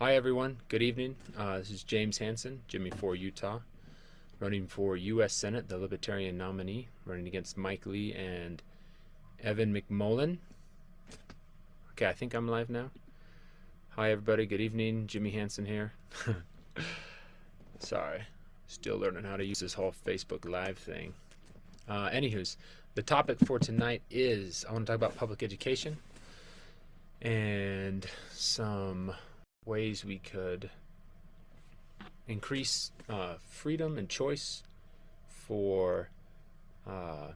Hi everyone, good evening. This is James Hansen, Jimmy for Utah, running for U.S. Senate, the Libertarian nominee, running against Mike Lee and Evan McMullen. Okay, I think I'm live now. Hi everybody, good evening. Jimmy Hansen here. Sorry, still learning how to use this whole Facebook Live thing. Anywho's, the topic for tonight is I want to talk about public education and some ways we could increase freedom and choice for for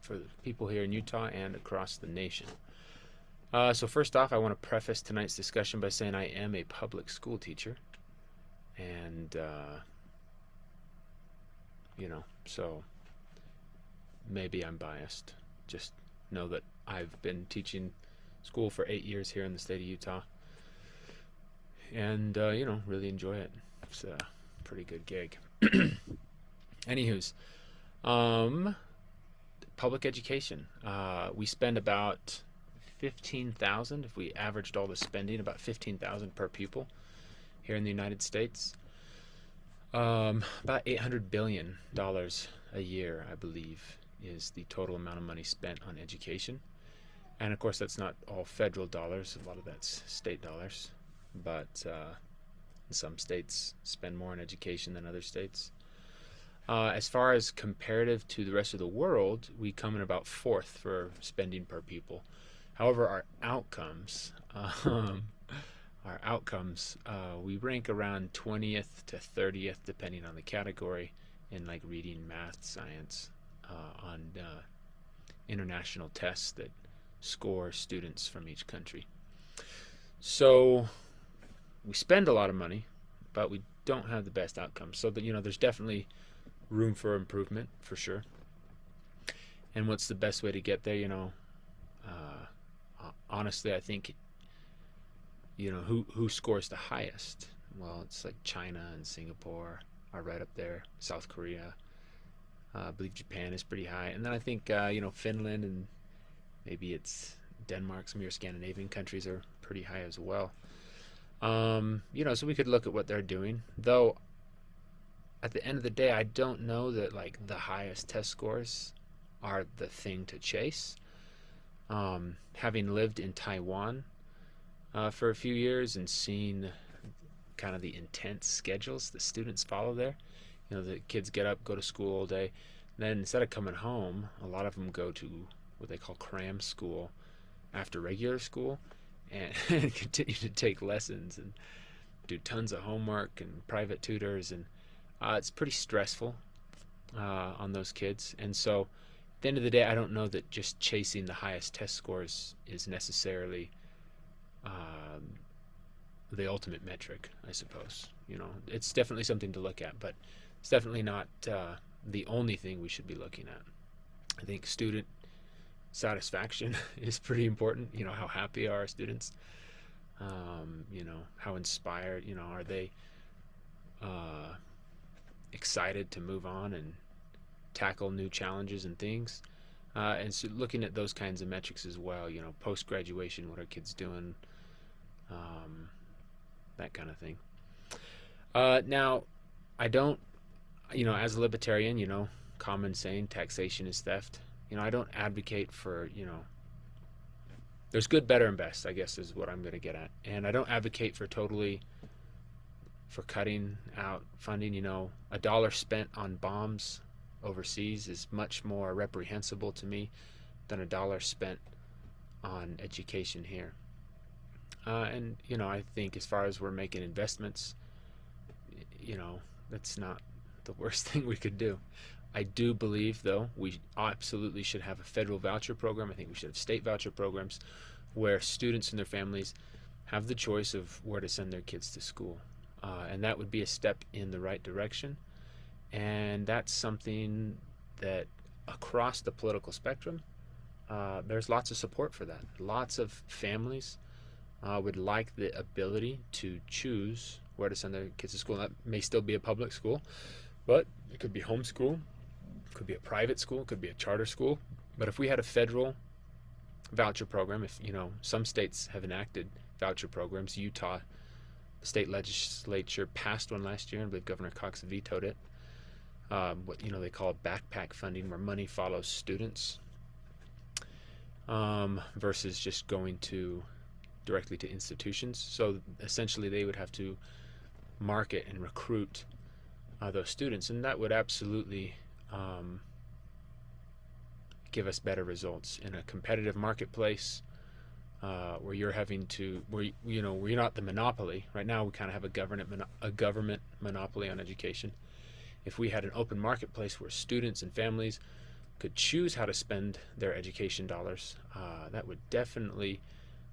the people here in Utah and across the nation. So first off, I want to preface tonight's discussion by saying I am a public school teacher, and so maybe I'm biased. Just know that I've been teaching school for 8 years here in the state of Utah, and really enjoy it. It's a pretty good gig. Anywho's, public education. We spend about 15,000, if we averaged all the spending, about 15,000 per pupil here in the United States. About $800 billion a year, I believe, is the total amount of money spent on education. And of course, that's not all federal dollars. A lot of that's state dollars. But some states spend more on education than other states. As far as comparative to the rest of the world, we come in about fourth for spending per pupil. However, our outcomes, we rank around 20th to 30th, depending on the category, in like reading, math, science, on international tests that score students from each country. So we spend a lot of money, but we don't have the best outcomes. So that there's definitely room for improvement for sure. And what's the best way to get there? Honestly, I think who scores the highest? Well, it's like China and Singapore are right up there. South Korea, I believe Japan is pretty high, and then I think Finland and maybe it's Denmark. Some of your Scandinavian countries are pretty high as well. So we could look at what they're doing. Though, at the end of the day, I don't know that like the highest test scores are the thing to chase. Having lived in Taiwan for a few years and seen kind of the intense schedules the students follow there, the kids get up, go to school all day, then instead of coming home, a lot of them go to what they call cram school after regular school, and continue to take lessons and do tons of homework and private tutors, and it's pretty stressful on those kids. And so at the end of the day, I don't know that just chasing the highest test scores is necessarily the ultimate metric, I suppose. It's definitely something to look at, but it's definitely not the only thing we should be looking at. I think student satisfaction is pretty important. How happy are our students? How inspired, are they excited to move on and tackle new challenges and things? And so looking at those kinds of metrics as well, post-graduation, what are kids doing? That kind of thing. Now, I don't, as a libertarian, common saying, taxation is theft. I don't advocate for, there's good, better, and best, I guess is what I'm going to get at. And I don't advocate for cutting out funding. A dollar spent on bombs overseas is much more reprehensible to me than a dollar spent on education here. And I think as far as we're making investments, that's not the worst thing we could do. I do believe, though, we absolutely should have a federal voucher program. I think we should have state voucher programs where students and their families have the choice of where to send their kids to school. And that would be a step in the right direction. And that's something that across the political spectrum, there's lots of support for that. Lots of families would like the ability to choose where to send their kids to school. That may still be a public school, but it could be homeschool, could be a private school, could be a charter school. But if we had a federal voucher program, if some states have enacted voucher programs. Utah state legislature passed one last year, and I believe Governor Cox vetoed it. What they call backpack funding, where money follows students, versus just going directly to institutions. So essentially, they would have to market and recruit those students, and that would absolutely give us better results in a competitive marketplace, where you're not the monopoly. Right now, we kind of have a government monopoly on education. If we had an open marketplace where students and families could choose how to spend their education dollars, that would definitely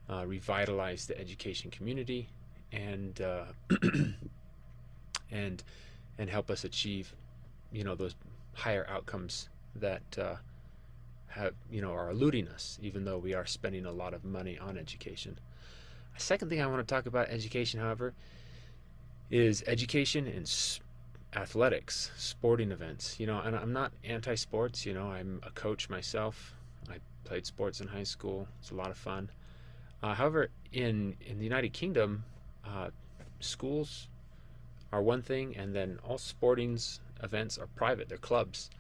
revitalize the education community and and help us achieve those higher outcomes that are eluding us, even though we are spending a lot of money on education. A second thing I want to talk about education, however, is education in athletics, sporting events. And I'm not anti-sports. I'm a coach myself. I played sports in high school. It's a lot of fun. However, in the United Kingdom, schools are one thing, and then all sporting events are private. They're clubs.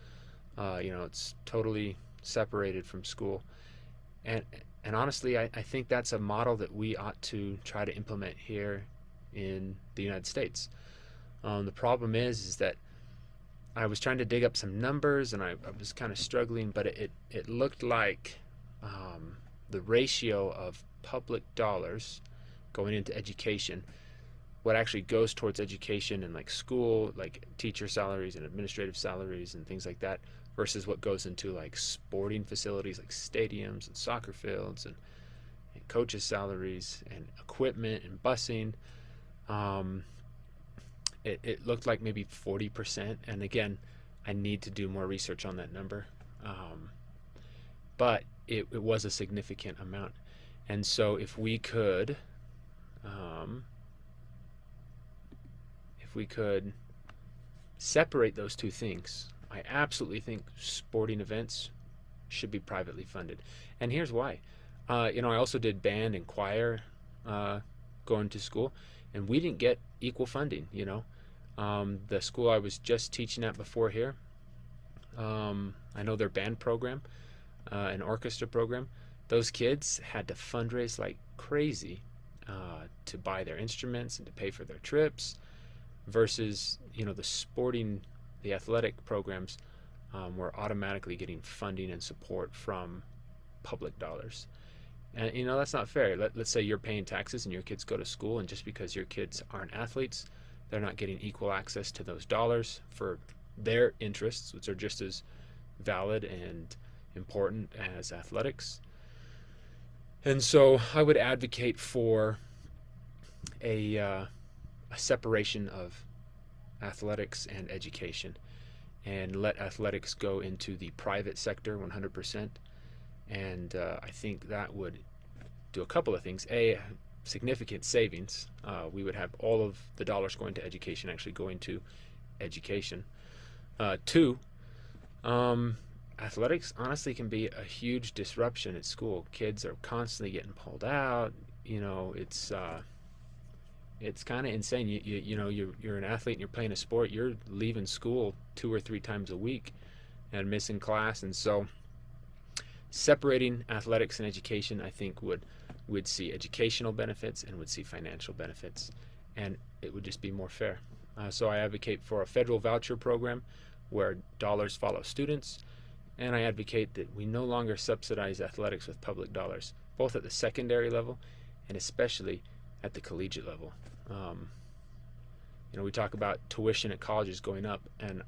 It's totally separated from school. And honestly, I think that's a model that we ought to try to implement here in the United States. The problem is that I was trying to dig up some numbers, and I was kind of struggling, but it looked like the ratio of public dollars going into education, what actually goes towards education and like school, like teacher salaries and administrative salaries and things like that, versus what goes into like sporting facilities like stadiums and soccer fields and coaches' salaries and equipment and busing. It looked like maybe 40%, and again, I need to do more research on that number, but it was a significant amount. And so if we could separate those two things, I absolutely think sporting events should be privately funded. And here's why. I also did band and choir going to school, and we didn't get equal funding. The school I was just teaching at before here, I know their band program, an orchestra program, those kids had to fundraise like crazy to buy their instruments and to pay for their trips, versus the athletic programs were automatically getting funding and support from public dollars. And that's not fair. Let's say you're paying taxes and your kids go to school, and just because your kids aren't athletes, they're not getting equal access to those dollars for their interests, which are just as valid and important as athletics. And so I would advocate for a separation of athletics and education, and let athletics go into the private sector 100%. And I think that would do a couple of things. A, significant savings. We would have all of the dollars going to education actually going to education. Two, athletics honestly can be a huge disruption at school. Kids are constantly getting pulled out. It's kind of insane. You're an athlete and you're playing a sport. You're leaving school 2 or 3 times a week and missing class. And so separating athletics and education, I think would see educational benefits and would see financial benefits, and it would just be more fair. So I advocate for a federal voucher program where dollars follow students, and I advocate that we no longer subsidize athletics with public dollars, both at the secondary level and especially at the collegiate level. We talk about tuition at colleges going up, and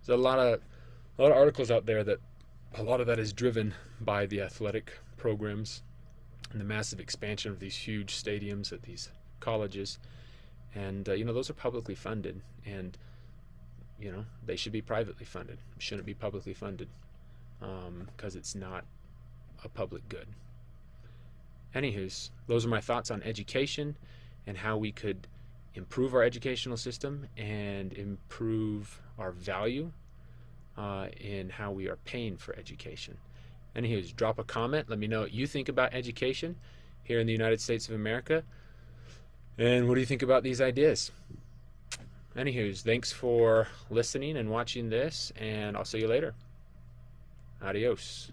there's a lot of articles out there that a lot of that is driven by the athletic programs and the massive expansion of these huge stadiums at these colleges. And those are publicly funded, and they should be privately funded. Shouldn't be publicly funded, because it's not a public good. Anywho's, those are my thoughts on education and how we could improve our educational system and improve our value in how we are paying for education. Anywho's, drop a comment. Let me know what you think about education. here in the United States of America. And what do you think about these ideas? Anywho's, thanks for listening and watching this, and I'll see you later. Adios.